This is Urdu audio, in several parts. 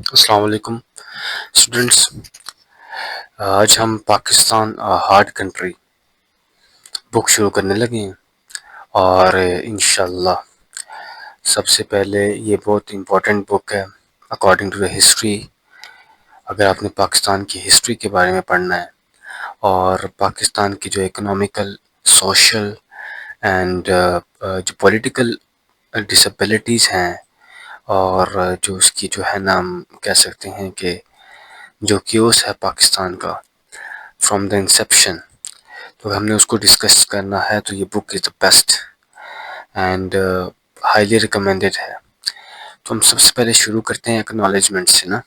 السلام علیکم اسٹوڈنٹس. آج ہم پاکستان ہارڈ کنٹری بک شروع کرنے لگے ہیں اور انشاءاللہ سب سے پہلے یہ بہت امپورٹنٹ بک ہے اکارڈنگ ٹو دا ہسٹری. اگر آپ نے پاکستان کی ہسٹری کے بارے میں پڑھنا ہے اور پاکستان کی جو اکنامیکل سوشل اینڈ جو پولیٹیکل ڈسیبلٹیز ہیں اور جو اس کی جو ہے نا ہم کہہ سکتے ہیں کہ جو کیوس ہے پاکستان کا فرام دا انسیپشن، تو ہم نے اس کو ڈسکس کرنا ہے. تو یہ book is the best and highly recommended ہے. تو ہم سب سے پہلے شروع کرتے ہیں ایکنالجمنٹ سے نا،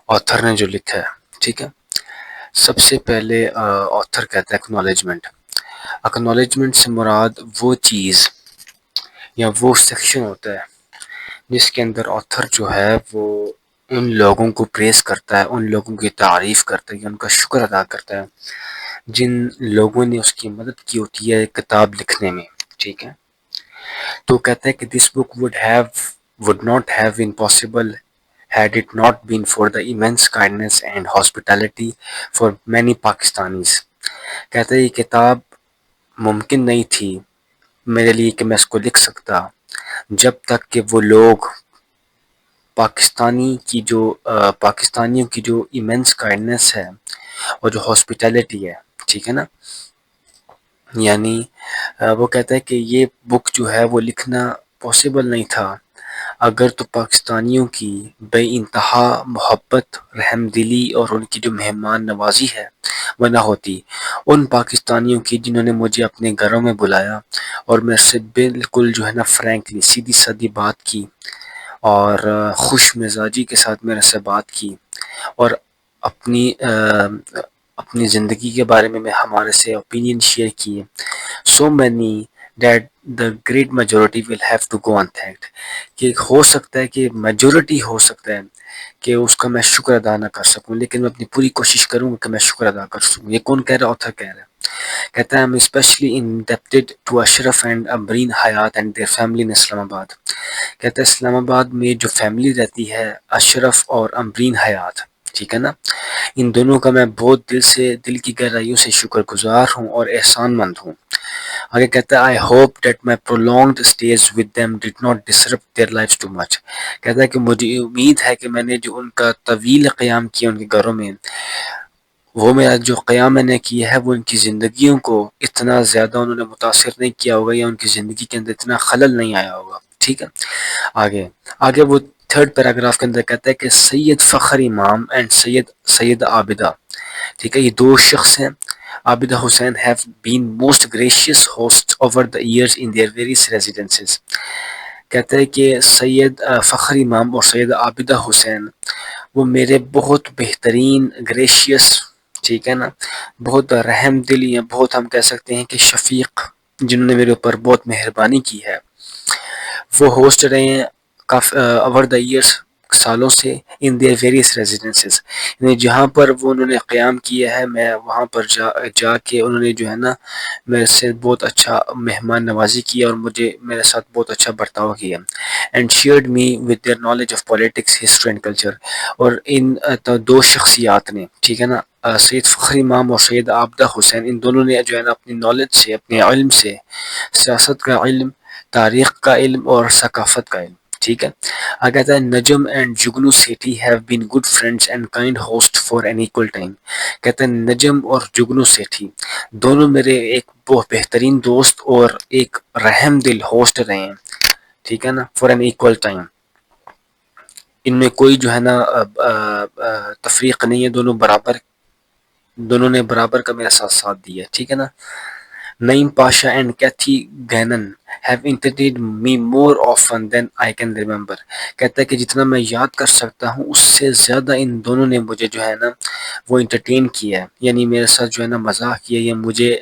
آتھر نے جو لکھا ہے. ٹھیک ہے، سب سے پہلے آتھر کہتا ہے ایکنالجمنٹ. ایکنالجمنٹ سے مراد وہ چیز یا وہ سیکشن ہوتا ہے جس کے اندر آتھر جو ہے وہ ان لوگوں کو پریز کرتا ہے، ان لوگوں کی تعریف کرتا ہے یا ان کا شکر ادا کرتا ہے جن لوگوں نے اس کی مدد کی ہوتی ہے کتاب لکھنے میں. ٹھیک ہے، تو کہتا ہے کہ دس بک would not have been possible had it not been for the immense kindness and hospitality for many Pakistanis. کہتا ہے یہ کتاب ممکن نہیں تھی میرے لیے کہ میں اس کو لکھ سکتا جب تک کہ وہ لوگ پاکستانیوں کی جو ایمنس کائنڈنس ہے اور جو ہاسپٹیلٹی ہے. ٹھیک ہے نا، یعنی وہ کہتا ہے کہ یہ بک جو ہے وہ لکھنا پاسبل نہیں تھا اگر تو پاکستانیوں کی بے انتہا محبت، رحم دلی اور ان کی جو مہمان نوازی ہے وہ نہ ہوتی. ان پاکستانیوں کی جنہوں نے مجھے اپنے گھروں میں بلایا اور میرے سے بالکل جو ہے نا فرینکلی سیدھی سادی بات کی اور خوش مزاجی کے ساتھ میرے سے بات کی اور اپنی زندگی کے بارے میں ہمارے سے اوپینین شیئر کیے. So many that the great majority will have to go unthanked. کہ ہو سکتا ہے کہ میجورٹی ہو سکتا ہے کہ اس کا میں شکر ادا نہ کر سکوں، لیکن میں اپنی پوری کوشش کروں گا کہ میں شکر ادا کر سکوں. یہ کون کہہ رہا ہے؟ آتھر کہہ رہا ہے. کہتا ہے I'm especially indebted to Ashraf and Ambreen Hayat and their family in اسلام آباد. کہتا ہے اسلام آباد میں جو فیملی رہتی ہے اشرف اور امبرین حیات، ٹھیک ہے نا، ان دونوں کا میں بہت دل کی گہرائیوں سے شکر گزار ہوں اور احسان مند ہوں. آگے کہتا ہے I hope that my prolonged stays with them did not disrupt their lives too much. کہتا ہے کہ مجھے امید ہے کہ میں نے جو ان کا طویل قیام کیا ان کے گھروں میں، وہ میرا جو قیام میں نے کیا ہے وہ ان کی زندگیوں کو اتنا زیادہ انہوں نے متاثر نہیں کیا ہوگا یا ان کی زندگی کے اندر اتنا خلل نہیں آیا ہوگا. ٹھیک ہے، آگے وہ تھرڈ پیراگراف کے اندر کہتا ہے کہ سید فخر امام اینڈ سید عابدہ. ٹھیک ہے، یہ دو شخص ہیں. عابدہ حسین have been most gracious hosts over the years in their various residences. کہتا ہے کہ سید فخر امام اور سید عابدہ حسین وہ میرے بہت بہترین گریشیس، ٹھیک ہے نا، بہت رحم دل یا بہت ہم کہہ سکتے ہیں کہ شفیق، جنہوں نے میرے اوپر بہت مہربانی کی ہے، وہ ہوسٹ رہے ہیں اوور دا ایئرس، سالوں سے، ان دیئر ویریس ریزیڈنسز. یعنی جہاں پر وہ انہوں نے قیام کیا ہے میں وہاں پر جا کے انہوں نے جو ہے نا میرے سے بہت اچھا مہمان نوازی کی اور میرے ساتھ بہت اچھا برتاؤ کیا. And shared me with their knowledge of politics, history and culture. اور ان دو شخصیات نے، ٹھیک ہے نا، سید فخر امام اور سید عابدہ حسین، ان دونوں نے جو ہے نا اپنی نالج سے، اپنے علم سے، سیاست کا علم، تاریخ کا علم اور ثقافت کا علم. ٹھیک ہے، کہتا ہے Najam and Jugnu Sethi have been good friends and kind host for an equal time. کہتا ہے نجم اور جگنو سیٹھی دونوں میرے ایک بہت بہترین دوست اور ایک رحم دل ہوسٹ رہے ہیں. ٹھیک ہے نا، فار این ایکول ٹائم. ان میں کوئی جو ہے نا تفریق نہیں ہے، دونوں نے برابر کا میرا ساتھ دیا. ٹھیک ہے نا. Naeem Pasha and Kathy Gannon have entertained me more often than I can remember. کہتا ہے کہ جتنا میں یاد کر سکتا ہوں اس سے زیادہ ان دونوں نے مجھے جو ہے نا وہ انٹرٹین کیا ہے، یعنی میرے ساتھ جو ہے نا مزاح کیا یا مجھے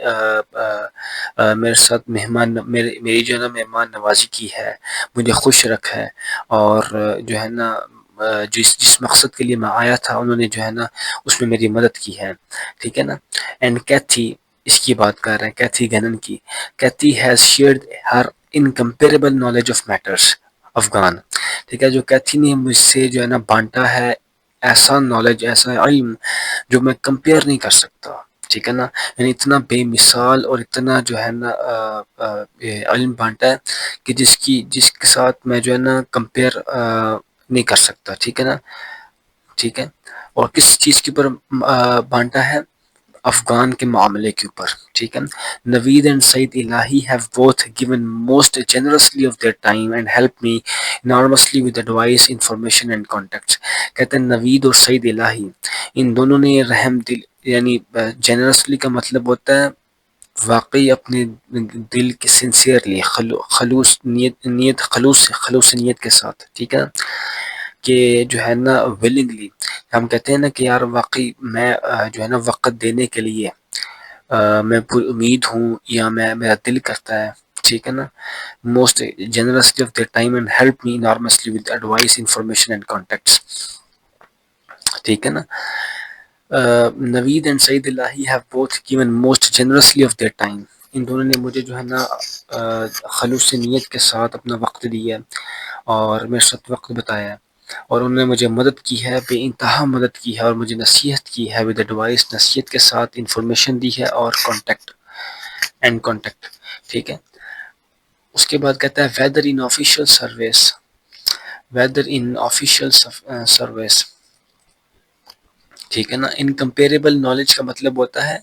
میرے ساتھ میری جو ہے نا مہمان نوازی کی ہے، مجھے خوش رکھا ہے اور جو ہے نا جس مقصد کے لیے میں آیا تھا انہوں نے جو ہے نا اس میں میری مدد کی ہے. ٹھیک ہے نا. اینڈ کیتھی، اس کی بات کر رہے ہیں کیتھی گینن کی. Kathy has shared her incomparable knowledge of matters Afghan, ٹھیک ہے، جو کہتی نے مجھ سے جو ہے نا بانٹا ہے ایسا نالج، ایسا علم جو میں کمپیئر نہیں کر سکتا، ٹھیک ہے نا، یعنی اتنا بے مثال اور اتنا جو ہے نا یہ علم بانٹا ہے کہ جس کے ساتھ میں جو ہے نا کمپیئر نہیں کر سکتا، ٹھیک ہے نا، ٹھیک ہے، اور کس چیز کے اوپر بانٹا ہے؟ افغان کے معاملے کے اوپر، ٹھیک ہے۔ نوید اینڈ سعید الہی have both given most generously of their time and helped me enormously with advice, information and contacts۔ کہتے ہیں نوید اور سعید الہی ان دونوں نے رحم دل، یعنی جنرسلی کا مطلب ہوتا ہے واقعی اپنے دل کی سنسیئرلی، خلوص نیت خلوص نیت کے ساتھ، ٹھیک ہے، کہ جو ہے نا ولنگلی، ہم کہتے ہیں نا کہ یار واقعی میں جو ہے نا وقت دینے کے لیے میں پوری امید ہوں، یا میرا دل کرتا ہے، ٹھیک ہے نا، most generously of their time and help me enormously with advice, information and contacts، ٹھیک ہے نا۔ نوید اینڈ سعید الہی have both given most generously of their time، ان دونوں نے مجھے جو ہے نا خلوص نیت کے ساتھ اپنا وقت دیا اور میرے ساتھ وقت بتایا، اور انہوں نے مجھے مدد کی ہے، بے انتہا مدد کی ہے، اور مجھے نصیحت کی ہے ود ایڈوائس، نصیحت کے ساتھ انفارمیشن دی ہے اور کانٹیکٹ، ٹھیک ہے۔ اس کے بعد کہتا ہے ویدر ان آفیشیل سروس، ٹھیک ہے نا۔ انکمپیریبل نالج کا مطلب ہوتا ہے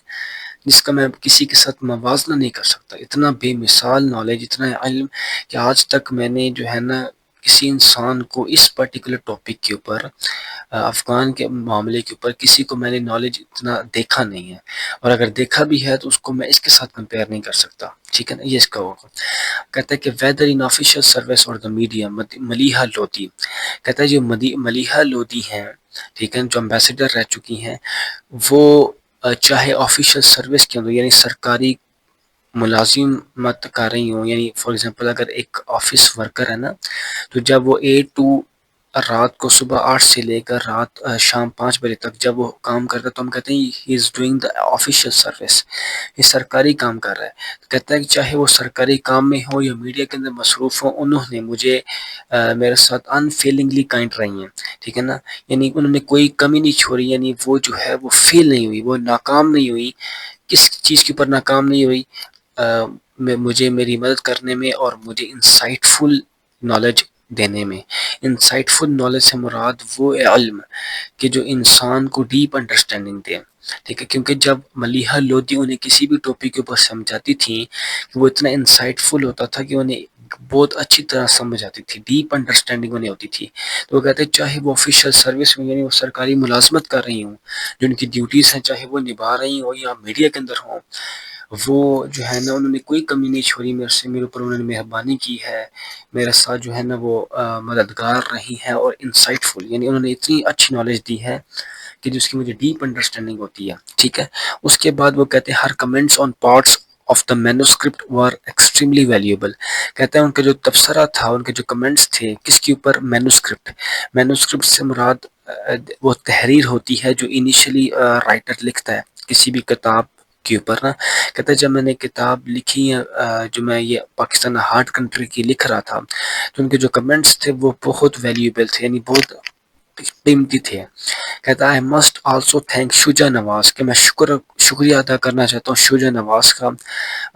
جس کا میں کسی کے ساتھ موازنہ نہیں کر سکتا، اتنا بے مثال نالج، اتنا علم کہ آج تک میں نے جو ہے نا کسی انسان کو اس پرٹیکولر ٹاپک کے اوپر، افغان کے معاملے کے اوپر کسی کو میں نے نالج اتنا دیکھا نہیں ہے، اور اگر دیکھا بھی ہے تو اس کو میں اس کے ساتھ کمپیئر نہیں کر سکتا، ٹھیک ہے نا، یہ اس کا ہوگا۔ کہتا ہے کہ ویدر ان آفیشیل سروس اور دا میڈیا، ملیحہ لودھی، کہتا ہے جو ملیحہ لودھی ہیں، ٹھیک ہے، جو امبیسڈر رہ چکی ہیں، وہ چاہے آفیشیل سروس کے اندر، یعنی سرکاری ملازمت کر رہی ہوں، یعنی فار ایگزامپل اگر ایک آفس ورکر ہے نا، تو جب وہ 8 to رات کو صبح 8 سے لے کر رات شام 5 بجے تک جب وہ کام کرتا ہے تو ہم کہتے ہیں he is doing the official service, یہ سرکاری کام کر رہا ہے۔ کہتا ہے کہ چاہے وہ سرکاری کام میں ہو یا میڈیا کے اندر مصروف ہو، انہوں نے مجھے میرے ساتھ انفیلنگلی کائنڈ رہی ہیں، ٹھیک ہے نا، یعنی انہوں نے کوئی کمی نہیں چھوڑی، یعنی وہ جو ہے وہ فیل نہیں ہوئی، وہ ناکام نہیں ہوئی، کس چیز کے اوپر ناکام نہیں ہوئی، مجھے میری مدد کرنے میں اور مجھے انسائٹ فل نالج دینے میں۔ انسائٹ فل نالج سے مراد وہ علم کہ جو انسان کو ڈیپ انڈرسٹینڈنگ دے، ٹھیک ہے، کیونکہ جب ملیحہ لودھی انہیں کسی بھی ٹاپک کے اوپر سمجھاتی تھیں کہ وہ اتنا انسائٹ فل ہوتا تھا کہ انہیں بہت اچھی طرح سمجھ آتی تھی، ڈیپ انڈرسٹینڈنگ انہیں ہوتی تھی، تو وہ کہتے ہیں چاہے وہ آفیشیل سروس میں، یعنی وہ سرکاری ملازمت کر رہی ہوں، جو ان کی ڈیوٹیز ہیں چاہے وہ نبھا رہی ہوں یا میڈیا کے اندر ہوں، وہ جو ہے نا انہوں نے کوئی کمی نہیں چھوڑی میرے اوپر، انہوں نے مہربانی کی ہے، میرے ساتھ جو ہے نا وہ مددگار رہی ہیں، اور انسائٹ فل، یعنی انہوں نے اتنی اچھی نالج دی ہے کہ جس کی مجھے ڈیپ انڈرسٹینڈنگ ہوتی ہے، ٹھیک ہے۔ اس کے بعد وہ کہتے ہیں her comments on parts of the manuscript were extremely valuable, کہتے ہیں ان کا جو تبصرہ تھا، ان کے جو کمنٹس تھے کس کے اوپر؟ مینوسکرپٹ سے مراد وہ تحریر ہوتی ہے جو انیشلی رائٹر لکھتا ہے کسی بھی کتاب کے اوپر نا، کہتا ہے جب میں نے کتاب لکھی ہے جو میں یہ پاکستان ہارڈ کنٹری کی لکھ رہا تھا، تو ان کے جو کمنٹس تھے وہ بہت ویلیوبل تھے، یعنی بہت قیمتی تھے۔ کہتا ہے مسٹ آلسو تھینک شجاع نواز، کہ میں شکریہ ادا کرنا چاہتا ہوں شجاع نواز کا،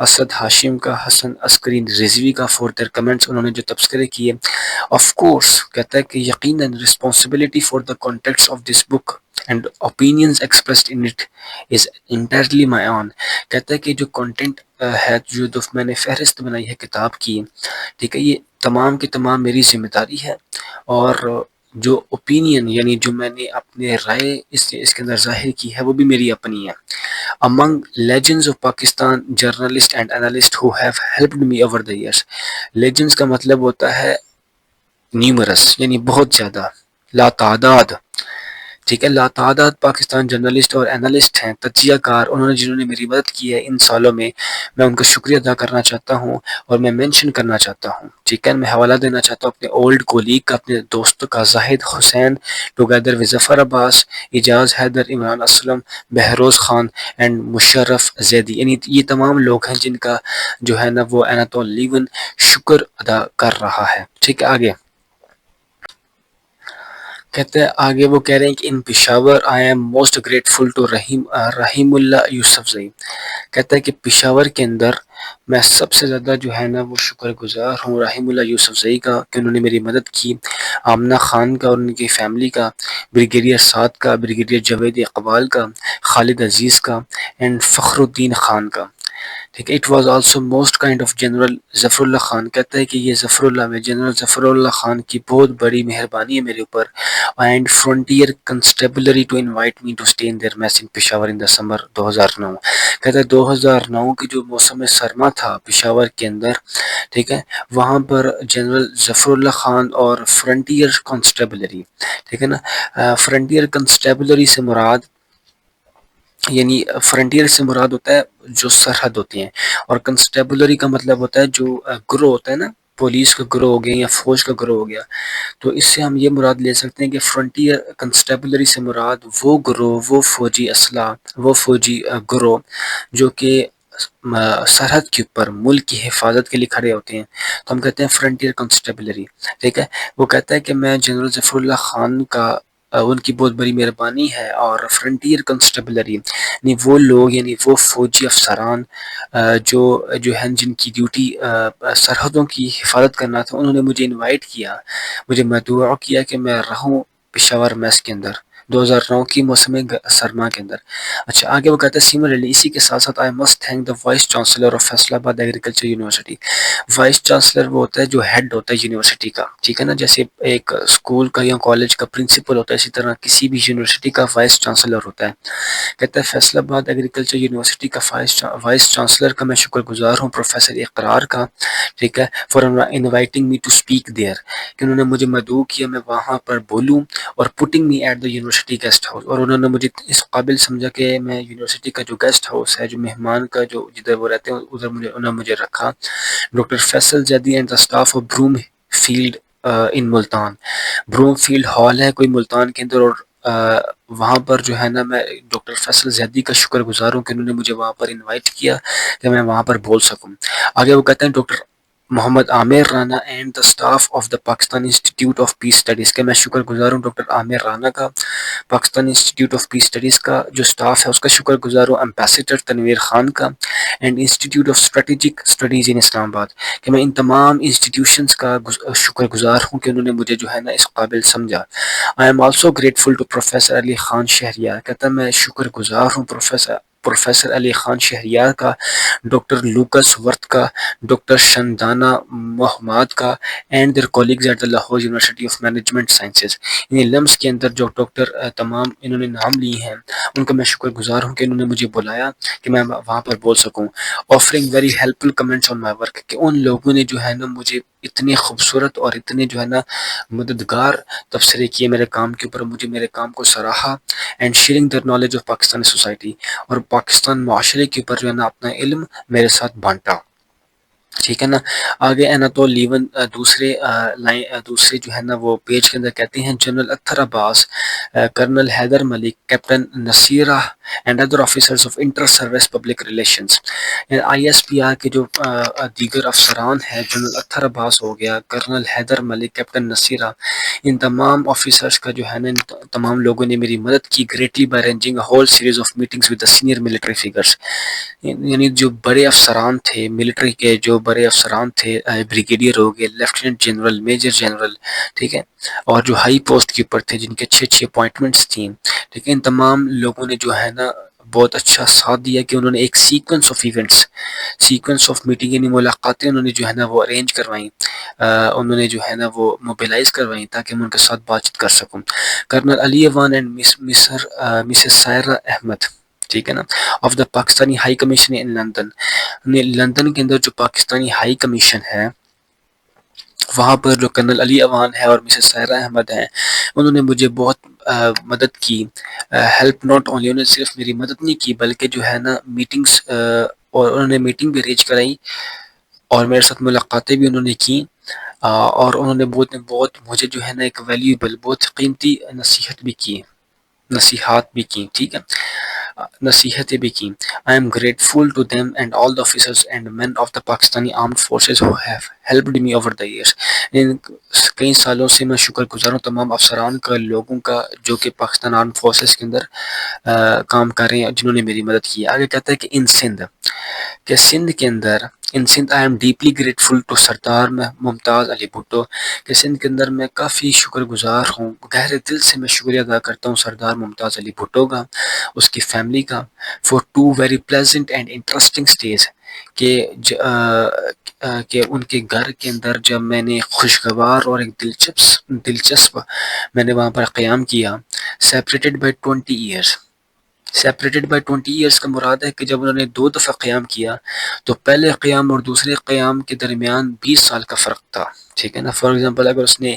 اسد ہاشم کا، حسن عسکری رضوی کا فور دیئر کمنٹس، انہوں نے جو تبصرے کیے۔ آف کورس، کہتا ہے کہ یقیناً responsibility for the contacts of this book and opinions expressed in it is entirely my own، کہتا ہے کہ جو کنٹینٹ ہے جو میں نے فہرست بنائی ہے کتاب کی، ٹھیک ہے، یہ تمام کی تمام میری ذمہ داری ہے، اور جو اوپینین یعنی جو میں نے اپنے رائے اس کے اندر ظاہر کی ہے وہ بھی میری اپنی ہے۔ among legends of Pakistan journalists and analysts who have helped me over the years، legends کا مطلب ہوتا ہے نیومرس، یعنی بہت زیادہ، لاتعداد، ٹھیک ہے، لاتعداد پاکستان جرنلسٹ اور اینالسٹ ہیں، تجزیہ کار، جنہوں نے میری مدد کی ہے ان سالوں میں ان کا شکریہ ادا کرنا چاہتا ہوں، اور میں مینشن کرنا چاہتا ہوں، ٹھیک ہے، میں حوالہ دینا چاہتا ہوں اپنے اولڈ کولیگ کا، اپنے دوست کا، Zahid Hussain together with Zafar Abbas, Ejaz Haider, Imran Aslam, Behroz Khan and Musharraf Zaidi, یعنی یہ تمام لوگ ہیں جن کا جو ہے نا وہ ایناتول لیون شکر ادا کر رہا ہے، ٹھیک ہے۔ آگے کہتے ہیں آگے وہ کہہ رہے ہیں کہ in Peshawar I am most grateful to Rahimullah Yusufzai. کہتا ہے کہ پشاور کے اندر میں سب سے زیادہ جو ہے نا وہ شکر گزار ہوں رحیم اللہ یوسف زئی کا کہ انہوں نے میری مدد کی، آمنہ خان کا اور ان کی فیملی کا، بریگیڈیئر سعد کا، بریگیڈیئر جاوید اقبال کا، خالد عزیز کا اینڈ فخر الدین خان کا. ٹھیک ہے. It was also most kind of General Zafarullah Khan. کہتا ہے کہ یہ ظفر اللہ میں جنرل ظفر اللہ خان کی بہت بڑی مہربانی ہے میرے اوپر. And Frontier Constabulary to invite me to stay in their mess in Peshawar in December 2009. کہتا ہے 2009 کی جو موسم سرما تھا پشاور کے اندر، ٹھیک ہے، وہاں پر جنرل ظفر اللہ خان اور فرنٹیئر کانسٹیبلری، ٹھیک ہے نا، فرنٹیئر کنسٹیبلری سے مراد یعنی فرنٹیئر سے مراد ہوتا ہے جو سرحد ہوتی ہیں، اور کنسٹیبلری کا مطلب ہوتا ہے جو گروہ ہوتا ہے نا، پولیس کا گروہ ہو گیا یا فوج کا گروہ ہو گیا. تو اس سے ہم یہ مراد لے سکتے ہیں کہ فرنٹیئر کنسٹیبلری سے مراد وہ گروہ، وہ فوجی اسلحہ، وہ فوجی گروہ جو کہ سرحد کے اوپر ملک کی حفاظت کے لیے کھڑے ہوتے ہیں، تو ہم کہتے ہیں فرنٹیئر کنسٹیبلری. ٹھیک ہے. وہ کہتا ہے کہ میں جنرل ظفر اللہ خان کا ان کی بہت بڑی مہربانی ہے، اور فرنٹیئر کنسٹیبلری یعنی وہ لوگ، یعنی وہ فوجی افسران جو ہیں جن کی ڈیوٹی سرحدوں کی حفاظت کرنا تھا، انہوں نے مجھے انوائٹ کیا، مجھے مدعو کیا کہ میں رہوں پشاور میس کے اندر 2009 کی موسم سرما کے اندر. اچھا آگے وہ کہتا ہے سیملرلی اسی کے ساتھ ساتھ I must thank the vice chancellor of Faisal آباد ایگریکلچر یونیورسٹی. وائس چانسلر وہ ہوتا ہے جو ہیڈ ہوتا ہے یونیورسٹی کا، ٹھیک ہے نا، جیسے ایک اسکول کا یا کالج کا پرنسپل ہوتا ہے، اسی طرح کسی بھی یونیورسٹی کا وائس چانسلر ہوتا ہے. کہتا ہے فیصل آباد ایگریکلچر یونیورسٹی کا وائس چانسلر کا میں شکر گزار ہوں پروفیسر اقرار کا، ٹھیک ہے، for inviting me to speak there, کہ انہوں نے مجھے مدعو کیا میں وہاں پر بولوں، اور putting me at the university guest house, اور انہوں نے مجھے اس قابل سمجھا کہ میں یونیورسٹی کا جو گیسٹ ہاؤس ہے، جو مہمان کا جو جدھر وہ رہتے ہیں ادھر انہوں نے مجھے رکھا. Doctor Faisal Zaidi and the staff of Broomfield in Multan. Broomfield hall ہے کوئی ملتان کے اندر، اور وہاں پر جو ہے نا میں ڈاکٹر فیصل زیدی کا شکر گزار ہوں کہ انہوں نے مجھے وہاں پر انوائٹ کیا کہ میں وہاں پر بول سکوں. آگے وہ کہتے ہیں doctor Muhammad Aamir Rana and the staff of the Pakistan Institute of Peace Studies کے میں شکر گزار ہوں ڈاکٹر عامر رانا کا، Pakistan Institute of Peace Studies کا جو اسٹاف ہے اس کا شکر گزار ہوں امبیسڈر تنویر خان کا، and Institute of Strategic Studies in Islamabad, کہ میں ان تمام انسٹیٹیوشنس کا شکر گزار ہوں کہ انہوں نے مجھے جو ہے نا اس قابل سمجھا. I am also grateful to professor Ali Khan Shahryar. کہتا ہے میں شکر گزار ہوں پروفیسر علی خان شہریار کا، ڈاکٹر لوکس ورتھ کا، ڈاکٹر شندانہ محمد کا، and their colleagues at the Lahore University of Management Sciences. یعنی لمس کے اندر جو ڈاکٹر تمام انہوں نے نام لیے ہیں ان کا میں شکر گزار ہوں کہ انہوں نے مجھے بلایا کہ میں وہاں پر بول سکوں. Offering very helpful comments on my work, کہ ان لوگوں نے جو ہے نا مجھے اتنے خوبصورت اور اتنے جو ہے نا مددگار تبصرے کیے میرے کام کے اوپر، مجھے میرے کام کو سراہا. And sharing their knowledge of Pakistani society, اور پاکستان معاشرے کے اوپر جو ہے نا اپنا علم میرے ساتھ بانٹا. ٹھیک ہے نا. آگے اناتول لیون دوسرے جو ہے نا وہ پیج کے اندر کہتے ہیں General Athar Abbas, Colonel Haider Malik, Captain Naseera and other officers of Inter Service Public Relations. I S P R کے جو دیگر افسران ہیں، جنرل اطہر عباس ہو گیا، کرنل حیدر ملک، کیپٹن نصیرہ، ان تمام آفیسرز کا جو ہے نا ان تمام لوگوں نے میری مدد کی greatly by arranging a whole series of meetings with the senior military figures. یعنی جو بڑے افسران تھے ملٹری کے، جو بڑے افسران تھے، بریگیڈیئر ہو گئے، لیفٹیننٹ جنرل، میجر جنرل، ٹھیک ہے، اور جو ہائی پوسٹ کے اوپر تھے جن کے 6 اپوائنٹمنٹس تھیں، ٹھیک ہے، ان تمام لوگوں نے جو ہے نا بہت اچھا ساتھ دیا کہ انہوں نے ایک sequence of events, sequence of meeting یعنی ملاقاتیں انہوں نے جو ہے نا وہ ارینج کروائیں، انہوں نے جو ہے نا وہ موبیلائز کروائیں تاکہ میں ان کے ساتھ بات چیت کر سکوں. Colonel Ali Awan and Mrs Saira Ahmed, ٹھیک ہے نا، of the Pakistani High Commission in London. London کے اندر جو پاکستانی ہائی کمیشن ہے وہاں پر جو کرنل علی اوان ہے اور مسز سائرہ احمد ہیں، انہوں نے مجھے بہت مدد کی. ہیلپ ناٹ اونلی، انہوں نے صرف میری مدد نہیں کی بلکہ جو ہے نا میٹنگس، اور انہوں نے میٹنگ بھی ارینج کرائی اور میرے ساتھ ملاقاتیں بھی انہوں نے کی، اور انہوں نے بہت مجھے جو ہے نا ایک ویلیوبل، بہت قیمتی نصیحات بھی کی، ٹھیک ہے، نصیحتیں بھی کی. I am grateful to them and all the officers and men of the Pakistani armed forces who have helped me over the years. ان کئی سالوں سے میں شکر گزار ہوں تمام افسران کا، لوگوں کا جو کہ پاکستان آرم فورسز کے اندر کام کر رہے ہیں، جنہوں نے میری مدد کی ہے۔ آگے کہتا ہے کہ ان سندھ، کہ سندھ کے اندر، in Sindh I am deeply grateful to Sardar Mumtaz Ali Bhutto, کہ سندھ کے اندر میں کافی شکر گزار ہوں، گہرے دل سے میں شکریہ ادا کرتا ہوں سردار ممتاز علی بھٹو کا، اس کی فیملی کا، for two very pleasant and interesting stays, کہ کہ ان کے گھر کے اندر جب میں نے خوشگوار اور ایک دلچسپ میں نے وہاں پر قیام کیا، separated by 20 years, separated by 20 years کا مراد ہے کہ جب انہوں نے 2 دفعہ قیام کیا تو پہلے قیام اور دوسرے قیام کے درمیان 20 سال کا فرق تھا، ٹھیک ہے نا۔ فار ایگزامپل اگر اس نے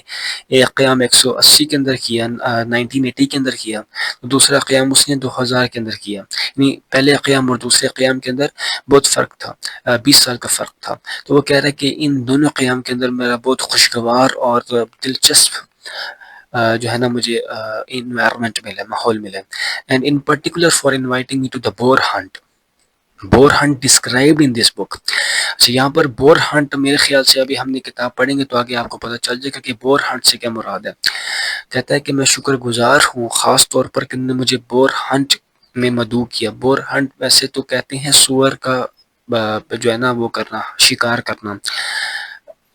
ایک قیام 180 کے اندر کیا، 1980 کے اندر کیا، تو دوسرا قیام اس نے 2000 کے اندر کیا، یعنی پہلے قیام اور دوسرے قیام کے اندر بہت فرق تھا، 20 سال کا فرق تھا۔ تو وہ کہہ رہا ہے کہ ان دونوں قیام کے اندر میرا بہت خوشگوار اور دلچسپ جو ہے نا مجھے انوائرمنٹ ملا، ماحول ملا، and in particular for inviting me to the boar hunt, boar hunt described in this book. اچھا، یہاں پر بور ہنٹ میرے خیال سے ابھی ہم نے کتاب پڑھیں گے تو آگے آپ کو پتہ چل جائے گا کہ بور ہنٹ سے کیا مراد ہے۔ کہتا ہے کہ میں شکر گزار ہوں خاص طور پر کہ انہوں نے مجھے بور ہنٹ میں مدعو کیا۔ بور ہنٹ ویسے تو کہتے ہیں سور کا جو ہے نا وہ کرنا، شکار کرنا،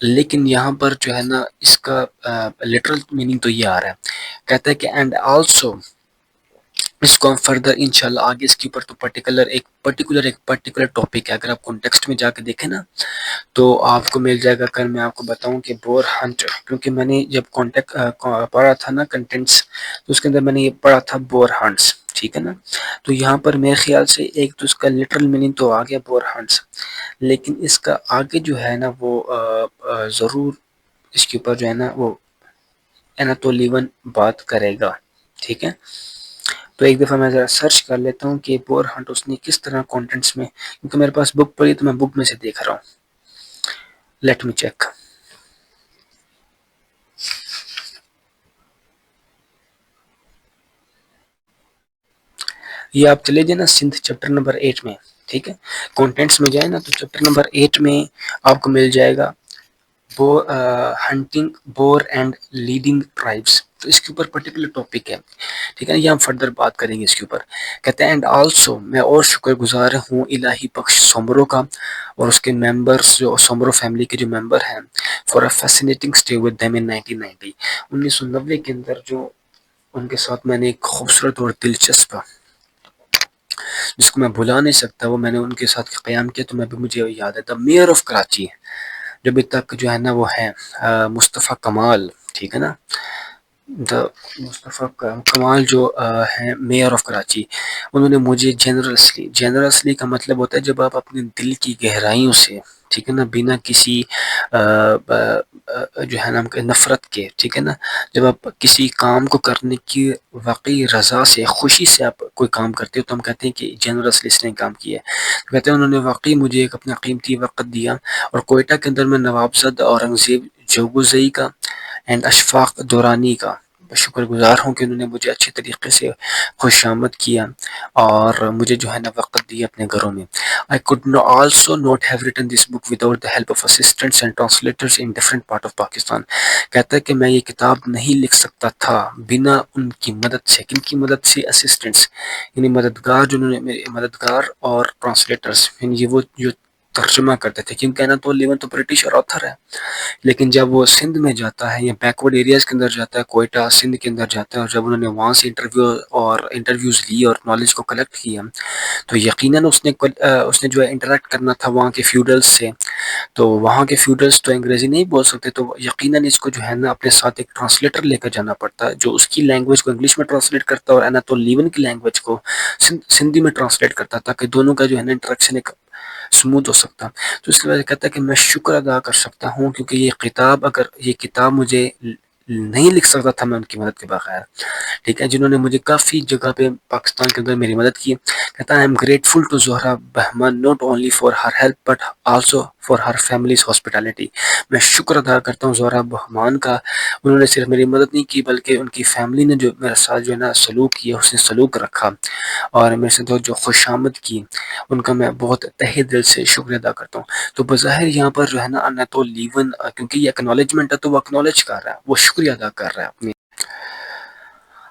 لیکن یہاں پر جو ہے نا اس کا لٹرل میننگ تو یہ آ رہا ہے۔ کہتا ہے کہ اینڈ آلسو، اس کو ہم فردر انشاءاللہ آگے اس کے اوپر تو پرٹیکولر ٹاپک ہے، اگر آپ کانٹیکسٹ میں جا کے دیکھیں نا تو آپ کو مل جائے گا۔ کل میں آپ کو بتاؤں کہ بور ہنٹ، کیونکہ میں نے جب پڑھا تھا نا کنٹینٹس، تو اس کے اندر میں نے یہ پڑھا تھا بور ہنٹس، ٹھیک ہے نا۔ تو یہاں پر میرے خیال سے ایک تو اس کا لٹرل میننگ تو آ گیا بور ہنٹس، لیکن اس کا آگے جو ہے نا وہ ضرور اس کے اوپر جو ہے نا وہ ایناتولیون بات کرے گا، ٹھیک ہے۔ تو ایک دفعہ میں ذرا سرچ کر لیتا ہوں کہ بور ہنٹ اس نے کس طرح کانٹینٹس میں، کیونکہ میرے پاس بک پڑی تو میں بک میں سے دیکھ رہا ہوں۔ Let me check. یہ آپ چلے جائیں نا سندھ چیپٹر نمبر 8 میں، ٹھیک ہے، کانٹینٹس میں جائیں نا تو چیپٹر نمبر 8 میں آپ کو مل جائے گا hunting boar and leading tribes, تو اس کے اوپر پرٹیکولر ٹاپک ہے، ٹھیک ہے، یہ ہم فردر بات کریں گے اس کے اوپر۔ کہتے ہیں اینڈ آلسو، میں اور شکر گزار ہوں الہی بخش سومرو کا اور اس کے ممبرس، جو سومرو فیملی کے جو ممبر ہیں، for a fascinating stay with them in 1990، 1990 کے اندر جو ان کے ساتھ میں نے ایک خوبصورت اور دلچسپ جس کو میں بھلا نہیں سکتا، وہ میں نے ان کے ساتھ قیام کیا، تو میں بھی مجھے یاد ہے دا میئر آف کراچی، جو ابھی تک جو ہے نا وہ ہے مصطفیٰ کمال، ٹھیک ہے نا، دا مصطفیٰ کمال جو ہیں میئر آف کراچی، انہوں نے مجھے جنرسلی کا مطلب ہوتا ہے جب آپ اپنے دل کی گہرائیوں سے، ٹھیک ہے نا، بنا کسی جو ہے نا نفرت کے، ٹھیک ہے نا، جب آپ کسی کام کو کرنے کی واقعی رضا سے، خوشی سے آپ کوئی کام کرتے ہو تو ہم کہتے ہیں کہ جنرسلی اس نے کام کیا ہے۔ کہتے ہیں انہوں نے واقعی مجھے ایک اپنا قیمتی وقت دیا، اور کوئٹہ کے اندر میں نوابزد اورنگزیب جوگوزئی کا اینڈ اشفاق دورانی کا شکر گزار ہوں کہ انہوں نے مجھے اچھے طریقے سے خوش آمد کیا اور مجھے جو ہے نا وقت دیا اپنے گھروں میں۔ I could also not have written this book without the help of assistants and translators in different part of Pakistan۔ کہتا ہے کہ میں یہ کتاب نہیں لکھ سکتا تھا بنا ان کی مدد سے، کن کی مدد سے؟ اسسٹنٹس، یعنی مددگار، جنہوں نے میرے مددگار اور ٹرانسلیٹرس، یعنی یہ وہ جو ترجمہ کرتے تھے، کیونکہ نا تو لیون تو برٹش اور آتھر ہے، لیکن جب وہ سندھ میں جاتا ہے یا بیکورڈ ایریاز کے اندر جاتا ہے، کوئٹہ سندھ کے اندر جاتا ہے، اور جب انہوں نے وہاں سے انٹرویوز لی اور نالج کو کلیکٹ کیا، تو یقیناً اس نے جو ہے انٹریکٹ کرنا تھا وہاں کے فیوڈلز سے، تو وہاں کے فیوڈلز تو انگریزی نہیں بول سکتے، تو یقیناً اس کو جو ہے نا اپنے ساتھ ایک ٹرانسلیٹر لے کر جانا پڑتا ہے جو اس کی لینگویج کو انگلش میں ٹرانسلیٹ کرتا ہے اور اناتول لیون کی لینگویج کو سندھی میں ٹرانسلیٹ کرتا، تاکہ دونوں کا جو ہے نا انٹریکشن ایک سموتھ ہو سکتا۔ تو اس کی وجہ سے کہتا ہے کہ میں شکر ادا کر سکتا ہوں، کیونکہ یہ کتاب مجھے نہیں لکھ سکتا تھا میں ان کی مدد کے بغیر، ٹھیک ہے، جنہوں نے مجھے کافی جگہ پہ پاکستان کے اندر میری مدد کی. کہتا ہے I am grateful to Zahra Bahman not only for her help but also for her family's hospitality. میں شکر ادا کرتا ہوں زہرا بہمان کا. انہوں نے صرف میری مدد نہیں کی بلکہ ان کی فیملی نے جو میرے ساتھ جو ہے نا سلوک کیا، اس نے سلوک رکھا اور میرے سے جو خوش آمد کی، ان کا میں بہت تہہ دل سے شکریہ ادا کرتا ہوں. تو بظاہر یہاں پر جو ہے نا اناتول لیون، کیونکہ یہ اکنالجمنٹ ہے تو وہ اکنالج کر رہا ہے، وہ شکریہ ادا کر رہا ہے اپنی.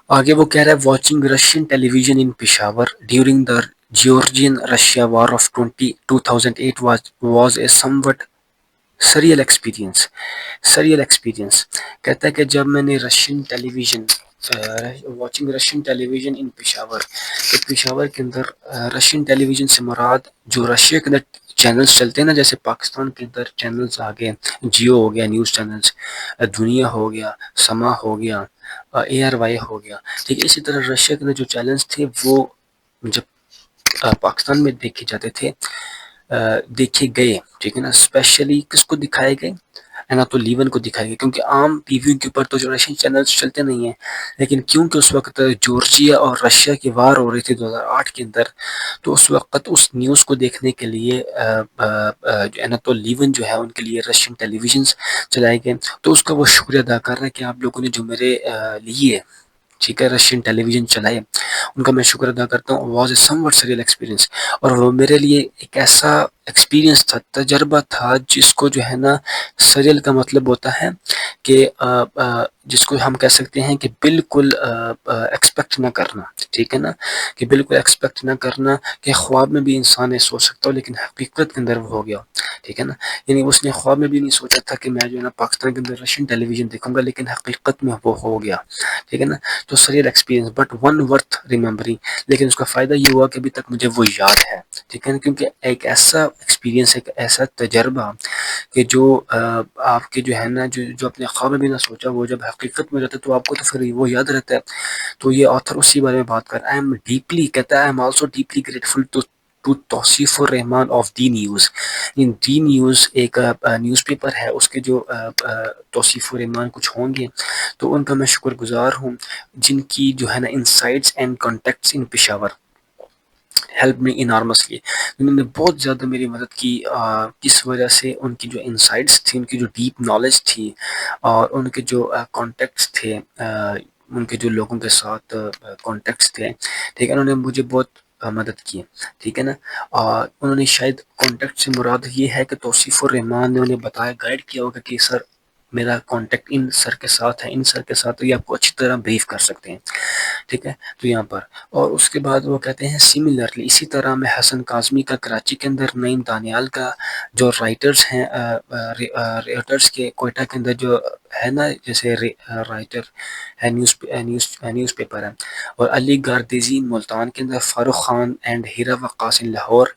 آگے وہ کہہ رہا ہے watching Russian television in Peshawar during the Georgian Russia war of 2008 was a somewhat surreal experience. Surreal experience کہتا ہے کہ جب میں نے Russian television watching Russian television in Peshawar, تو پشاور کے اندر رشین ٹیلی ویژن سے مراد جو رشیا کے اندر چینلز چلتے ہیں نا، جیسے پاکستان کے اندر چینلز آگے جیو ہو گیا نیوز چینلز، دنیا ہو گیا، سما ہو گیا، اے آر وائی ہو گیا. ٹھیک ہے، اسی طرح رشیا کے اندر جو چینلز تھے وہ جب پاکستان میں دیکھے جاتے تھے، دیکھے گئے، ٹھیک ہے نا، اسپیشلی کس کو دکھائے گئے؟ اناتول لیون کو دکھائے گئے، کیونکہ عام ٹی وی کے اوپر تو جو رشین چینلز چلتے نہیں ہیں. لیکن کیونکہ اس وقت جورجیا اور رشیا کی وار ہو رہی تھی 2008 کے اندر، تو اس وقت اس نیوز کو دیکھنے کے لیے اناتول لیون جو ہے ان کے لیے رشین ٹیلی ویژنز چلائے گئے. تو اس کا وہ شکریہ ادا کر رہا ہے کہ آپ لوگوں نے جو میرے لیے، ٹھیک ہے، رشین ٹیلی ویژن چلائے، ان کا میں شکر ادا کرتا ہوں. Was a somewhat surreal experience, اور وہ میرے لیے ایک ایسا ایکسپیرینس تھا، تجربہ تھا، جس کو جو ہے نا سریل کا مطلب ہوتا ہے کہ جس کو ہم کہہ سکتے ہیں کہ بالکل ایکسپیکٹ نہ کرنا. ٹھیک ہے نا، کہ بالکل ایکسپیکٹ نہ کرنا، کہ خواب میں بھی انسان نہیں سوچ سکتا ہو لیکن حقیقت کے اندر وہ ہو گیا. ٹھیک ہے نا، یعنی اس نے خواب میں بھی نہیں سوچا تھا کہ میں جو ہے نا پاکستان کے اندر رشین ٹیلی ویژن دیکھوں گا، لیکن حقیقت میں وہ ہو گیا. ٹھیک ہے نا، تو سریل experience but one worth remembering. لیکن اس کا فائدہ یہ ہوا کہ ابھی تک مجھے وہ یاد ہے. ٹھیک ہے نا، کیونکہ ایک ایسا ایکسپیرینس، ایک ایسا تجربہ کہ جو آپ کے جو ہے نا جو اپنے خواب میں بھی نہ سوچا، وہ جب حقیقت میں رہتا ہے تو آپ کو تو پھر وہ یاد رہتا ہے. تو یہ آتھر اسی بارے میں بات کر رہا ہے. آئی ایم ڈیپلی، کہتا ہے I am also deeply grateful to Tauseef ur Rahman of The News. The News ایک نیوز پیپر ہے، اس کے جو توصیف الرحمان کچھ ہوں گے تو ان کا میں شکر گزار ہوں، جن کی جو ہے نا insights and contacts in Peshawar help me enormously. انہوں نے بہت زیادہ میری مدد کی. کس وجہ سے؟ ان کی جو انسائٹس تھی، ان کی جو ڈیپ نالج تھی، اور ان کے جو کانٹیکٹس تھے، ان کے جو لوگوں کے ساتھ کانٹیکٹس تھے، ٹھیک ہے، انہوں نے مجھے بہت مدد کی. ٹھیک ہے نا، انہوں نے شاید کانٹیکٹ سے مراد یہ ہے کہ توصیف الرحمان نے انہیں بتایا، گائیڈ کیا ہوگا کہ سر میرا کانٹیکٹ ان سر کے ساتھ ہے، ان سر کے ساتھ، تو یہ آپ کو اچھی طرح بریف کر سکتے ہیں. ٹھیک ہے، تو یہاں پر، اور اس کے بعد وہ کہتے ہیں سملرلی، اسی طرح میں حسن کاظمی کا کراچی کے اندر، نعیم دانیال کا جو رائٹرز ہیں، رائٹرز کے کوئٹہ کے اندر جو ہے نا، جیسے رائٹر ہے، نیوز پیپر ہے، اور علی گاردیزی ملتان کے اندر، فاروق خان اینڈ ہیرا وقاص ان Lahore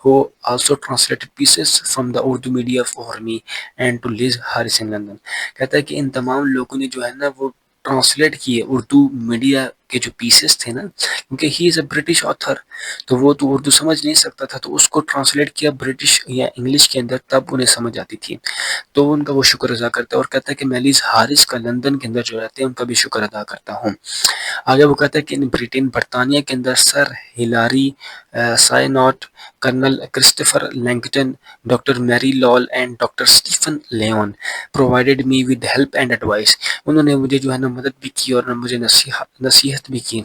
who also translated pieces from the Urdu media for me and to Liz Harris in London. کہتا ہے کہ ان تمام لوگوں نے جو ہے نا وہ ٹرانسلیٹ کیے اردو میڈیا کے جو پیسز تھے نا، کیونکہ he is a British author, تو وہ تو اردو سمجھ نہیں سکتا تھا، تو اس کو ٹرانسلیٹ کیا برٹش یا انگلش کے اندر، تب انہیں سمجھ آتی تھی. تو ان کا وہ شکر ادا کرتا ہے، اور کہتا ہے کہ میں لیز ہارس کا لندن کے اندر جو رہتے ہیں ان کا بھی شکر ادا کرتا ہوں. آگے وہ کہتا ہے کہ برٹن برطانیہ کے اندر Sir Hilary Synnott, colonel Christopher Langton, doctor Mary Lal and doctor Stephen Lyon provided me with help and advice. انہوں نے مجھے جو ہے نا مدد بھی کی اور مجھے نصیحت بھی کی.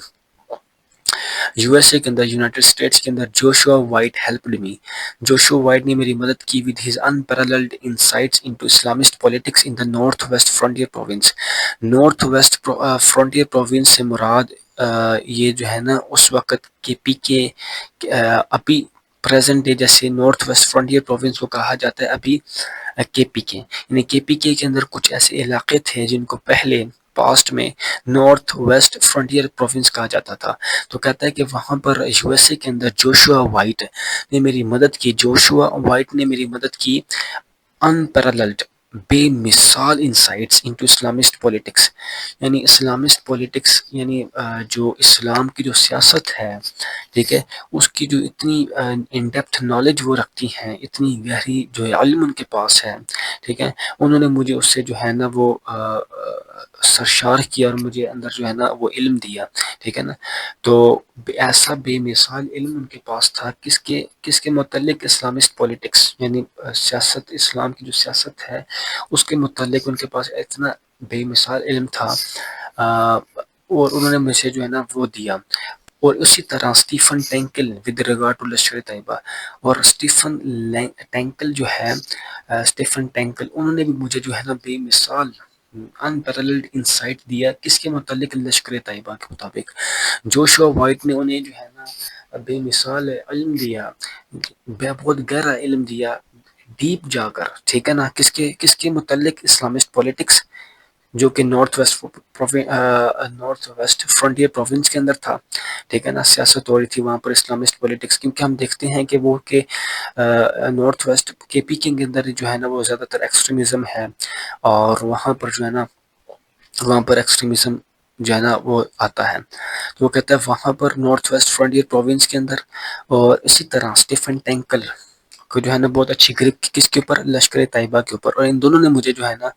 یو ایس اے کے اندر، یونائٹڈ اسٹیٹس کے اندر، جوشوا وائٹ ہیلپڈ می. جوشوا وائٹ نے میری مدد کی with his unparalleled insights into Islamist politics in the North West Frontier Province. North West Frontier Province سے مراد یہ جو ہے نا اس وقت کے پی کے، ابھی پریزنٹ ڈے جیسے نارتھ ویسٹ فرونٹیئر پروونس کو کہا جاتا ہے ابھی کے پی کے، یعنی کے پی کے اندر کچھ ایسے علاقے تھے جن کو پہلے پاسٹ میں نارتھ ویسٹ فرونٹیئر پروونس کہا جاتا تھا. تو کہتا ہے کہ وہاں پر یو ایس اے کے اندر جوشوا وائٹ نے میری مدد کی. جوشوا وائٹ نے میری مدد کی unparalleled بے مثال انسائٹس انٹو اسلامسٹ پولیٹکس، یعنی اسلامسٹ پولیٹکس یعنی جو اسلام کی جو سیاست ہے، ٹھیک ہے، اس کی جو اتنی ان ڈیپتھ نالج وہ رکھتی ہیں، اتنی گہری جو ہے علم ان کے پاس ہے، ٹھیک ہے، انہوں نے مجھے اس سے جو ہے نا وہ سرشار کیا اور مجھے اندر جو ہے نا وہ علم دیا، ٹھیک ہے نا۔ تو ایسا بے مثال علم ان کے پاس تھا، کس کے متعلق؟ اسلامسٹ پولیٹکس یعنی سیاست، اسلام کی جو سیاست ہے اس کے متعلق ان کے پاس اتنا بے مثال علم تھا، اور انہوں نے مجھے جو ہے نا وہ دیا۔ اور اسی طرح Stephen ٹینکل with regard to Lashkar Taiba, اور اسٹیفن ٹینکل جو ہے، اسٹیفن ٹینکل، انہوں نے بھی مجھے جو ہے نا بے مثال انپیرلڈ انسائٹ دیا، کس کے متعلق؟ لشکر طیبہ کے مطابق۔ جوشوا وائٹ نے انہیں جو ہے نا بے مثال علم دیا، بہت گہرا علم دیا، ڈیپ جا کر، ٹھیک ہے نا، کس کے متعلق؟ اسلامسٹ پولیٹکس، جو کہ نارتھ ویسٹ فرنٹیئر پروونس کے اندر تھا، ٹھیک ہے نا، سیاست ہو رہی تھی وہاں پر اسلامسٹ پولیٹکس، کیونکہ ہم دیکھتے ہیں کہ وہ کہ نارتھ ویسٹ کے پیکنگ کے اندر جو ہے نا وہ زیادہ تر ایکسٹریمزم ہے، اور وہاں پر جو ہے نا وہاں پر ایکسٹریمزم جو ہے نا وہ آتا ہے، تو وہ کہتا ہے وہاں پر نارتھ ویسٹ فرنٹیئر پروونس کے اندر۔ اور اسی طرح اسٹیفن ٹینکل کو جو ہے نا بہت اچھی گرپ کی، کس کے اوپر؟ لشکر طیبہ کے اوپر، اور ان دونوں نے مجھے جو ہے نا،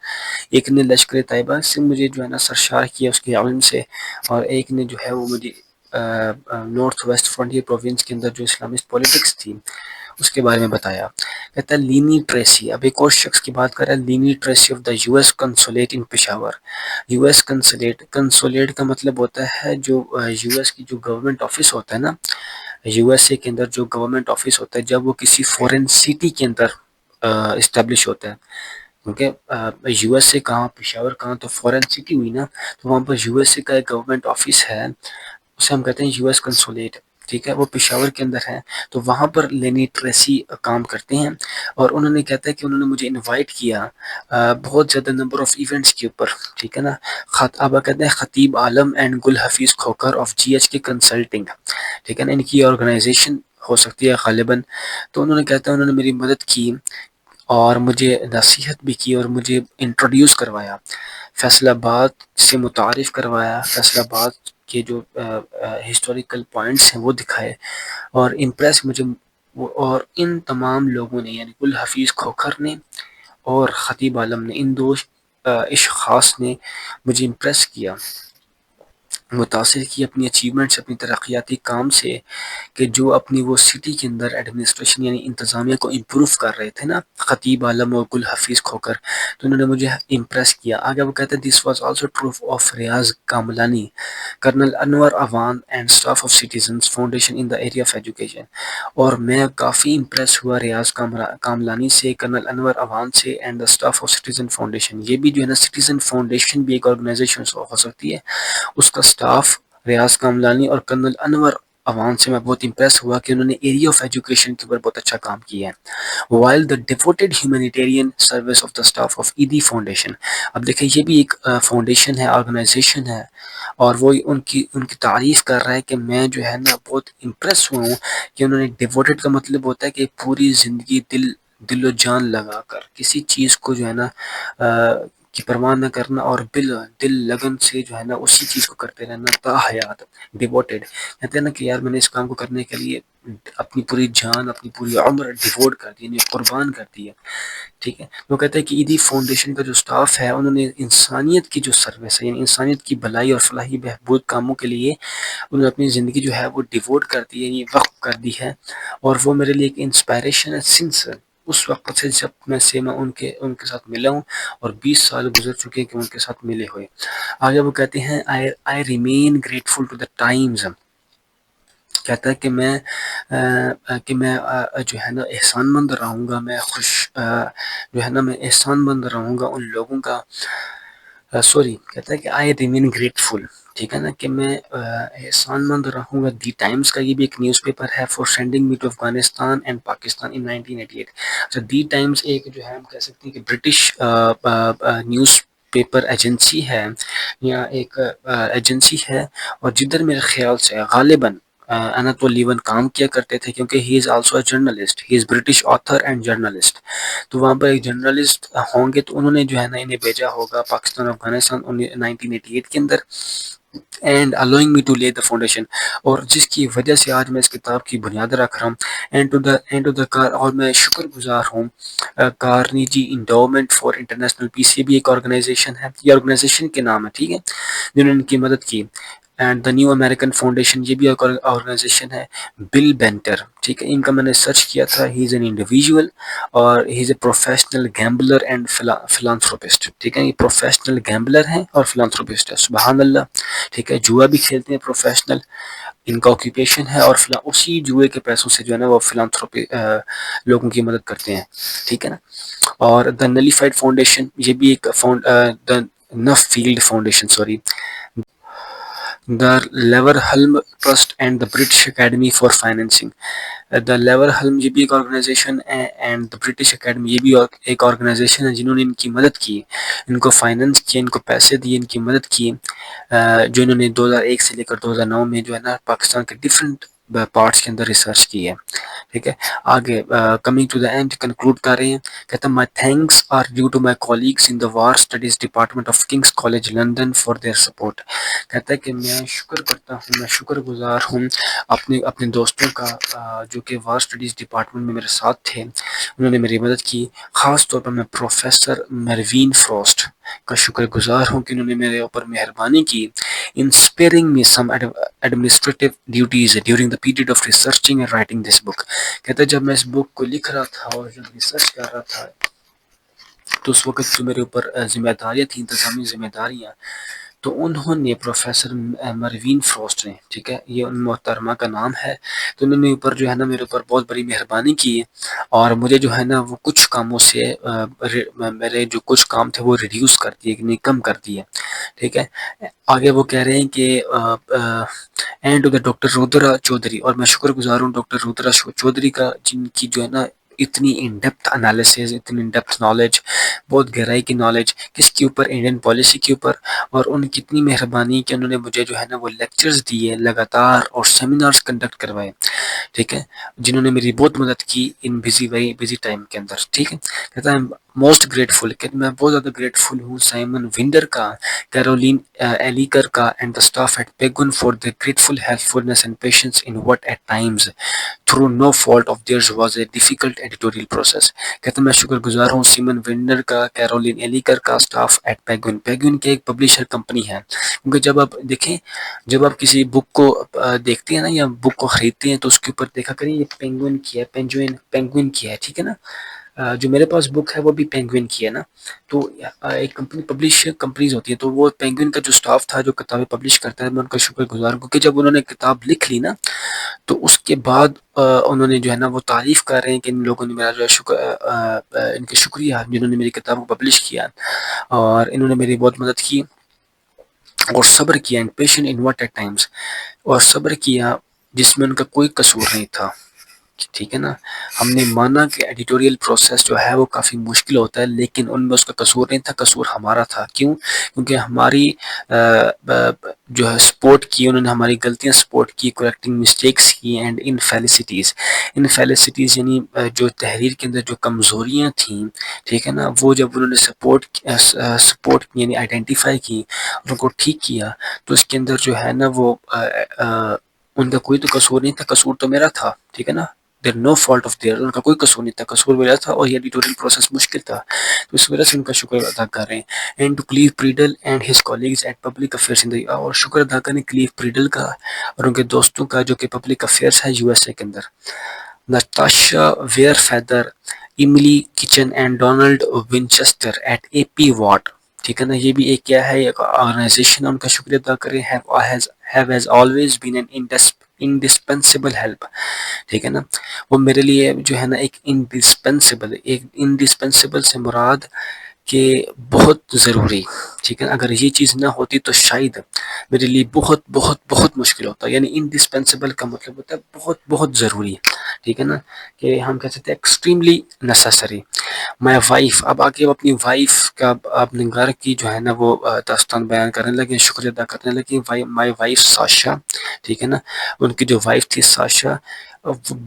ایک نے لشکر طیبہ سے مجھے جو ہے نا سرشار کیا اس کے علم سے، اور ایک نے جو ہے وہ مجھے نارتھ ویسٹ فرنٹیئر پروونس کے اندر جو اسلامسٹ پولیٹکس تھی اس کے بارے میں بتایا۔ کہتا ہے لینی ٹریسی، اب ایک اور شخص کی بات کر رہا ہے، Lenny Tracy of the U S consulate in Peshawar. U S consulate کا مطلب ہوتا ہے جو یو ایس کی جو گورنمنٹ آفس ہوتا ہے نا، یو ایس اے کے اندر جو گورنمنٹ آفس ہوتا ہے، جب وہ کسی فورن سٹی کے اندر اسٹیبلش ہوتا ہے، کیونکہ یو ایس اے کہاں، پشاور کہاں، تو فورن سٹی ہوئی نا، تو وہاں پر یو ایس اے کا ایک گورنمنٹ آفس ہے، اسے ہم کہتے ہیں یو ایس کنسولیٹ، ٹھیک ہے، وہ پشاور کے اندر ہے، تو وہاں پر لینی ٹریسی کام کرتے ہیں، اور انہوں نے کہتا ہے کہ انہوں نے مجھے انوائٹ کیا بہت زیادہ نمبر آف ایونٹس کے اوپر، ٹھیک ہے نا۔ اب کہتے ہیں Khateeb Alam and Gul Hafeez Khokhar of G H K consulting, ٹھیک ہے نا، ان کی آرگنائزیشن ہو سکتی ہے غالباً، تو انہوں نے کہتا ہے انہوں نے میری مدد کی اور مجھے نصیحت بھی کی اور مجھے انٹروڈیوس کروایا، فیصل آباد سے متعارف کروایا، فیصل آباد کے جو ہسٹوریکل پوائنٹس ہیں وہ دکھائے، اور امپریس مجھے، اور ان تمام لوگوں نے یعنی گل حفیظ کھوکھر نے اور خطیب عالم نے، ان دو اشخاص نے مجھے امپریس کیا، متاثر کی اپنی اچیومنٹس، اپنی ترقیاتی کام سے، کہ جو اپنی وہ سٹی کے اندر ایڈمنسٹریشن یعنی انتظامیہ کو امپروو کر رہے تھے نا، خطیب عالم اور گل حفیظ کھوکر، تو انہوں نے مجھے امپریس کیا۔ آگے وہ کہتے ہیں this was also true of Riaz Kamlani, Colonel Anwar Awan and staff of Citizens Foundation in the area of education, اور میں کافی امپریس ہوا ریاض کاملانی سے، کرنل انور اوان سے، and the staff of citizen foundation, یہ بھی جو ہے نا سٹیزن فاؤنڈیشن بھی ایک آرگنائزیشن ہو سکتی ہے، اس کا سٹاف ریاض کاملانی اور کرنل انور عوام سے میں بہت امپریس ہوا کہ انہوں نے ایریا آف ایجوکیشن کے اوپر بہت اچھا کام کیا ہے، while the devoted humanitarian service of the staff of Edhi Foundation. اب دیکھیں یہ بھی ایک فاؤنڈیشن ہے، آرگنائزیشن ہے، اور وہ ان کی تعریف کر رہا ہے کہ میں جو ہے نا بہت امپریس ہوا ہوں کہ انہوں نے، ڈیووٹیڈ کا مطلب ہوتا ہے کہ پوری زندگی دل و جان لگا کر کسی چیز کو جو ہے نا کی پرواہ نہ کرنا، اور دل لگن سے جو ہے نا اسی چیز کو کرتے رہنا تا حیات، ڈیووٹیڈ، کہتے ہیں نا کہ یار میں نے اس کام کو کرنے کے لیے اپنی پوری جان، اپنی پوری عمر ڈیووٹ کر دی، یعنی قربان کر دی ہے، ٹھیک ہے۔ وہ کہتے ہیں کہ ایدی فاؤنڈیشن کا جو سٹاف ہے انہوں نے انسانیت کی جو سروس ہے، یعنی انسانیت کی بھلائی اور فلاحی بہبود کاموں کے لیے انہوں نے اپنی زندگی جو ہے وہ ڈیووٹ کر دی ہے، یعنی وقف کر دی ہے، اور وہ میرے لیے ایک انسپائریشن ہے سنس اس وقت سے جب میں ان کے ساتھ ملا ہوں، اور 20 سال گزر چکے ہیں کہ ان کے ساتھ ملے ہوئے۔ آگے وہ کہتے ہیں I remain grateful to the times، کہتا ہے کہ میں جو ہے نا احسان مند رہوں گا، میں جو ہے نا میں احسان مند رہوں گا ان لوگوں کا، کہتا ہے کہ آئی ریمین گریٹفل، ٹھیک ہے نا، کہ میں احسان مند رہوں گا دی ٹائمز کا، یہ بھی ایک نیوز پیپر ہے، for sending me to Afghanistan and Pakistan in 1988۔ اچھا، دی ٹائمز ایک جو ہے ہم کہہ سکتے ہیں کہ برٹش نیوز پیپر ایجنسی ہے، یا ایک ایجنسی ہے، اور جدھر میرے خیال سے غالباً اناتول لیون کام کیا کرتے تھے، کیونکہ he is also a journalist, he is British author and journalist. تو وہاں پر ایک جرنلسٹ ہوں گے، تو انہوں نے جو ہے نا انہیں بھیجا ہوگا پاکستان افغانستان 1988 کے اندر، and allowing me to lay the foundation، اور جس کی وجہ سے آج میں اس کتاب کی بنیاد رکھ رہا ہوں. اینڈ ٹو دا کار، اور میں شکر گزار ہوں کارنیجی انڈومنٹ فار انٹرنیشنل پیس، یہ بھی ایک آرگنائزیشن ہے، یہ آرگنائزیشن کے نام ہے، ٹھیک ہے، جنہوں نے ان کی مدد کی. And the new American foundation, یہ بھی ایک آرگنائزیشن ہے. بل بینٹر، ٹھیک ہے، ان کا میں نے سرچ کیا تھا، ہی از این انڈیویژول اور ہی از اے پروفیشنل گیمبلر اینڈ فلانتھروپسٹ، ٹھیک ہے، یہ پروفیشنل گیمبلر ہیں اور فلانتھروپسٹ ہے، سبحان اللہ، ٹھیک ہے، جوا بھی کھیلتے ہیں پروفیشنل، ان کا آکوپیشن ہے، اور اسی جوئے کے پیسوں سے جو ہے نا وہ فلانتھروپی لوگوں کی مدد کرتے ہیں، ٹھیک ہے نا. اور دا نلیفائڈ فاؤنڈیشن، یہ بھی ایک the Nuffield foundation, sorry, the Leverhulme trust and the British academy for financing. The Leverhulme, یہ بھی ایک آرگنائزیشن ہے، اینڈ دا برٹش اکیڈمی، یہ بھی ایک آرگنائزیشن ہے جنہوں نے ان کی مدد کی، ان کو فائنینس کیا، ان کو پیسے دیے، ان کی مدد کی، جو انہوں نے 2001 سے لے کر 2009 میں جو ہے نا پاکستان کے ڈفرینٹ پارٹس کے اندر ریسرچ کی ہے، ٹھیک ہے. آگے coming to the end, conclude کر رہے ہیں، کہتا ہے my thanks are due to my colleagues in the war studies department of King's college London for their support. کہتا ہے کہ میں شکر کرتا ہوں، میں شکر گزار ہوں اپنے دوستوں کا جو کہ وار اسٹڈیز ڈپارٹمنٹ میں میرے ساتھ تھے، انہوں نے میری مدد کی. خاص طور پر میں پروفیسر میروین فراسٹ کا شکر گزار ہوں کہ انہوں نے میرے اوپر مہربانی کی in sparing me some administrative duties during the period of researching and writing this book. کہتا ہے جب میں اس بک کو لکھ رہا تھا اور جب ریسرچ کر رہا تھا، تو اس وقت جو میرے اوپر ذمہ داریاں تھیں، انتظامی ذمہ داریاں، تو انہوں نے پروفیسر مروین فراسٹ نے، ٹھیک ہے، یہ ان محترمہ کا نام ہے، تو انہوں نے اوپر جو ہے نا میرے اوپر بہت بڑی مہربانی کی، اور مجھے جو ہے نا وہ کچھ کاموں سے میرے جو کچھ کام تھے وہ ریڈیوس کر دیے، یعنی کم کر دیے، ٹھیک ہے. آگے وہ کہہ رہے ہیں کہ and to the doctor Rudra Chaudhary, اور میں شکر گزار ہوں ڈاکٹر رودرا چودھری کا، جن کی جو ہے نا اتنی ان ڈیپتھ انالیسز، اتنی ان ڈیپتھ نالج، بہت گہرائی کی نالج کس کے اوپر، انڈین پالیسی کے اوپر، اور ان کی اتنی مہربانی کہ انہوں نے مجھے جو ہے نا وہ لیکچرز دیے لگاتار اور سیمینارز کنڈکٹ کروائے، ٹھیک ہے، جنہوں نے میری بہت مدد کی ان ویری بزی ٹائم کے اندر، ٹھیک ہے. کہتا ہے موسٹ گریٹفل، کہ میں بہت زیادہ گریٹفل ہوں سائمن ونڈر کا، کیرولین ایلیکر کا and the staff at Penguin for the grateful helpfulness and patience in what at times through no fault of theirs was a difficult editorial process. کہتے ہیں میں شکر گزار ہوں سیمن ونڈر کا، کیرولین ایلیکر کا، اسٹاف ایٹ پیگن. پیگن کی ایک پبلشر کمپنی ہے، کیونکہ جب آپ دیکھیں، جب آپ کسی بک کو دیکھتے ہیں نا یا بک کو خریدتے ہیں، تو اس کے اوپر دیکھا کریں یہ پینگوئن کی ہے، پینگوئن کی ہے، ٹھیک ہے نا. جو میرے پاس بک ہے وہ بھی پینگوئن کی ہے نا. تو ایک کمپنی پبلش کمپنیز ہوتی ہیں، تو وہ پینگوئن کا جو اسٹاف تھا جو کتابیں پبلش کرتا ہے، میں ان کا شکر گزار ہوں، کیونکہ جب انہوں نے کتاب لکھ لی نا، تو اس کے بعد انہوں نے جو ہے نا وہ تعریف کر رہے ہیں کہ ان لوگوں نے میرا جو ہے ان کے شکریہ جنہوں نے میری کتاب کو پبلش کیا، اور انہوں نے میری بہت مدد کی اور صبر کیا، and patient in what at times, اور صبر کیا جس میں ان کا کوئی قصور نہیں تھا، ٹھیک ہے نا. ہم نے مانا کہ ایڈیٹوریل پروسیس جو ہے وہ کافی مشکل ہوتا ہے، لیکن ان میں اس کا قصور نہیں تھا، قصور ہمارا تھا. کیوں؟ کیونکہ ہماری جو ہے سپورٹ کی، انہوں نے ہماری غلطیاں سپورٹ کی، کریکٹنگ مسٹیکس کی، اینڈ انفیلسٹیز یعنی جو تحریر کے اندر جو کمزوریاں تھیں، ٹھیک ہے نا، وہ جب انہوں نے سپورٹ یعنی آئیڈینٹیفائی کی، ان کو ٹھیک کیا، تو اس کے اندر جو ہے نا وہ ان کا کوئی تو قصور نہیں تھا، قصور تو میرا تھا، ٹھیک ہے نا. دیر نو فالٹ آف دیئر، ان کا کوئی قصور نہیں تھا، قصور میرا تھا، اور یہ ایڈیٹوریل پروسیس مشکل تھا، تو اس وجہ سے ان کا شکر ادا کر رہے ہیں. And to Clive Priddle and his colleagues at Public Affairs in the, اور شکر ادا کریں کلیو پریڈل کا اور ان کے دوستوں کا جو کہ پبلک افیئرس ہے یو ایس اے کے اندر. Natasha Wearfeather, Emily Kitchin and Donald Winchester at A P Watt, ٹھیک ہے نا. یہ بھی ایک کیا ہے، ایک آرگنائزیشن ہے، ان کا شکریہ ادا کریں. have has always been an indispensable help، ٹھیک ہے نا. وہ میرے لیے جو ہے نا ایک انڈسپینسیبل سے مراد کہ بہت ضروری، ٹھیک ہے، اگر یہ چیز نہ ہوتی تو شاید میرے لیے بہت بہت بہت مشکل ہوتا، یعنی انڈسپینسیبل کا مطلب ہوتا ہے بہت بہت ضروری، ٹھیک ہے نا، کہ ہم کہہ سکتے ہیں ایکسٹریملی نیسیسری. مائی وائف، اب آگے وہ اپنی وائف کا اپنے گھر کی جو ہے نا وہ داستان بیان کرنے لگے، شکریہ ادا کرنے لگے. مائی وائف ساشا، ٹھیک ہے نا، ان کی جو وائف تھی Sasha,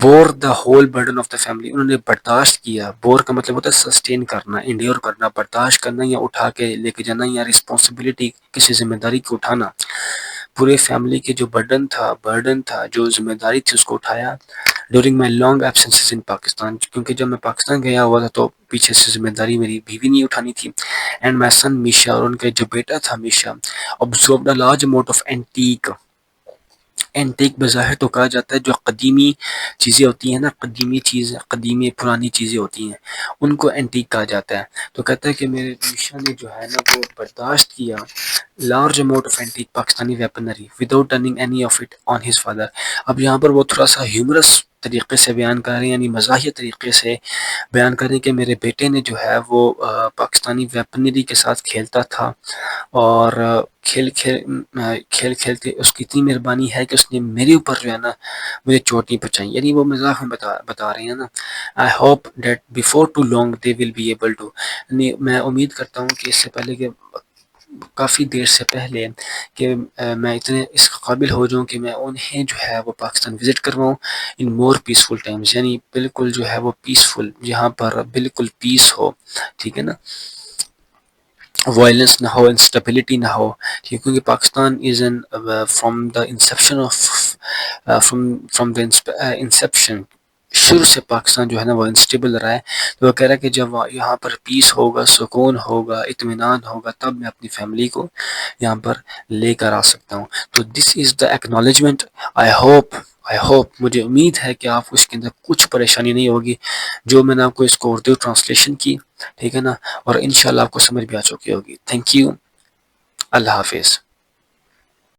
bore the whole burden of the family, انہوں نے برداشت کیا. بور کا مطلب ہوتا ہے سسٹین کرنا، انڈیور کرنا، برداشت کرنا یا اٹھا کے لے کے جانا یا رسپانسبلٹی، کسی ذمہ داری کو اٹھانا. پورے فیملی کے جو برڈن تھا جو ذمہ داری تھی اس کو اٹھایا ڈیورنگ مائی لانگ ایبسنس ان پاکستان، کیونکہ جب میں پاکستان گیا ہوا تھا تو پیچھے سے ذمہ داری میری بیوی نے اٹھانی تھی. اینڈ مائی سن میشا، اور ان کا جو بیٹا تھا میشا، observed a large amount of antique. Antique بظاہر تو کہا جاتا ہے جو قدیمی چیزیں ہوتی ہیں نا، قدیمی چیزیں، قدیمی پرانی چیزیں ہوتی ہیں، ان کو اینٹیک کہا جاتا ہے. تو کہتا ہے کہ میرے میشا نے جو ہے نا وہ برداشت کیا large amount of antique Pakistani weaponry without turning any of it on his father. اب یہاں پر وہ تھوڑا سا ہیومرس طریقے سے بیان کر رہے ہیں، یعنی مزاحیہ طریقے سے بیان کر رہے ہیں کہ میرے بیٹے نے جو ہے وہ پاکستانی ویپنری کے ساتھ کھیلتا تھا، اور کھیل کھیلتے اس کی اتنی مہربانی ہے کہ اس نے میرے اوپر جو ہے نا مجھے چوٹ نہیں پہنچائی. یعنی وہ مزاح میں بتا رہے ہیں نا. I hope that before too long they will be able to, یعنی میں امید کرتا ہوں کہ اس سے پہلے کہ کافی دیر سے پہلے کہ میں اتنے اس قابل ہو جاؤں کہ میں انہیں جو ہے وہ پاکستان وزٹ کرواؤں ان مور پیسفل ٹائمز، یعنی بالکل جو ہے وہ پیسفل، جہاں پر بالکل پیس ہو، ٹھیک ہے نا، وائلنس نہ ہو، انسٹیبلٹی نہ ہو. کیونکہ Pakistan is an from the inception of from the inception, شروع سے پاکستان جو ہے نا وہ انسٹیبل رہا ہے. تو وہ کہہ رہا ہے کہ جب یہاں پر پیس ہوگا، سکون ہوگا، اطمینان ہوگا، تب میں اپنی فیملی کو یہاں پر لے کر آ سکتا ہوں. تو دس از دا ایکنالجمنٹ. آئی ہوپ مجھے امید ہے کہ آپ کو اس کے اندر کچھ پریشانی نہیں ہوگی جو میں نے آپ کو اس کو اردو ٹرانسلیشن کی، ٹھیک ہے نا، اور انشاءاللہ آپ کو سمجھ بھی آ چکی ہوگی. Thank you. اللہ حافظ.